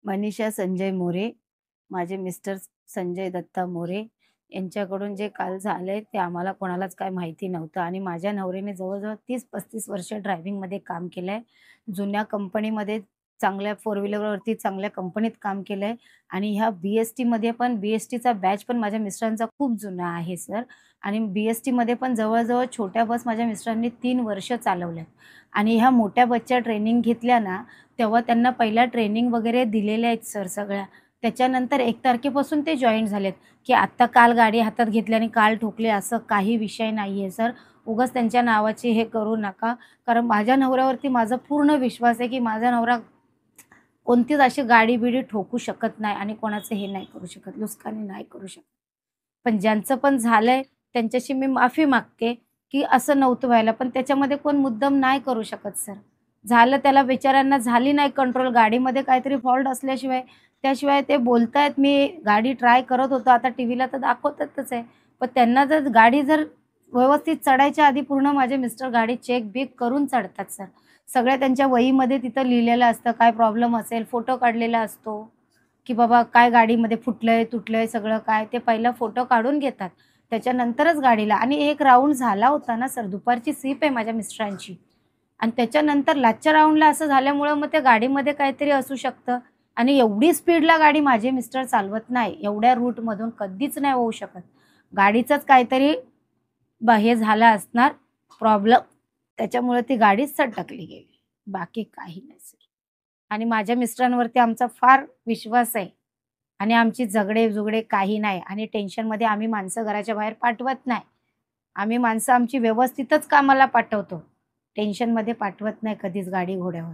मनीषा संजय मोरे, माझे मिस्टर संजय दत्ता मोरे यांच्याकडून जे काल झालंय ते आम्हाला कोणालाच काही माहिती नव्हतं आणि माझ्या नवऱ्याने जवळ-जवळ 30-35 वर्ष ड्रायव्हिंगमध्ये काम केलंय. जुन्या कंपनीमध्ये चांगल्या फोर व्हीलरवरती चांगल्या कंपनीत काम केलंय आणि ह्या बी-एस-टीमध्ये पण बी-एस-टीचा बॅच पण माझ्या मिस्टरांचा खूप जुना आहे सर आणि बी-एस-टीमध्ये पण जवळ छोट्या बस माझ्या मिस्टरांनी 3 वर्ष चालवल्यात आणि ह्या मोठ्या बसच्या ट्रेनिंग घेतल्या ना, तेव्हा त्यांना पहिल्या ट्रेनिंग वगैरे दिलेल्या आहेत सर सगळ्या. त्याच्यानंतर 1 तारखेपासून ते जॉइन झालेत, की आत्ता काल गाडी हातात घेतली आणि काल ठोकले असं काही विषय नाहीये सर. उगाच त्यांच्या नावाची हे करू नका. कारण माझ्या नवऱ्यावरती माझा पूर्ण विश्वास आहे, की माझा नवरा कोणतीच अशी गाडी-बिडी ठोकू शकत नाही आणि कोणाचं हे नाही करू शकत, नुकसानी नाही करू शकत. पण ज्यांचं पण झालंय त्यांच्याशी मी माफी मागते, की असं नव्हतं व्हायला. पण त्याच्यामध्ये कोण मुद्दाम नाही करू शकत सर. झालं त्याला बिचाऱ्यांना झाली नाही कंट्रोल गाडीमध्ये काहीतरी फॉल्ट असल्याशिवाय त्याशिवाय ते बोलतायत, "मी गाडी ट्राय करत होतो." आता टीव्हीला तर दाखवतातच आहे. पण त्यांना जर गाडी जर व्यवस्थित चढायच्या आधी पूर्ण माझे मिस्टर गाडी चेक-बिक करून चढतात सर. सगळ्या त्यांच्या वहीमध्ये तिथं लिहिलेलं असतं, काय प्रॉब्लेम असेल, फोटो काढलेला असतो, की बाबा काय गाडीमध्ये फुटलंय, तुटलंय सगळं काय ते पहिला फोटो काढून घेतात. त्याच्यानंतरच गाडीला आणि एक राउंड झाला होता ना सर, दुपारची सीप आहे माझ्या मिस्टरांची आणि त्याच्यानंतर लास्टच्या राउंडला असं झाल्यामुळं मग त्या गाडीमध्ये काहीतरी असू शकतं आणि एवढी स्पीडला गाडी माझे मिस्टर चालवत नाही. एवढ्या रूटमधून कधीच नाही होऊ शकत. गाडीचंच काहीतरी हे झालं असणार प्रॉब्लेम, त्याच्यामुळे ती गाडीच सटकली गेली. बाकी काही नाही सर. आणि माझ्या मिस्टरांवरती आमचा फार विश्वास आहे आणि आमची झगडे-जुगडे काही नाही आणि टेन्शनमध्ये आम्ही माणसं घराच्या बाहेर पाठवत नाही. आम्ही माणसं आमची व्यवस्थितच कामाला पाठवतो. टेन्शनमध्ये पाठवत नाही कधीच गाडी घोड्यावर.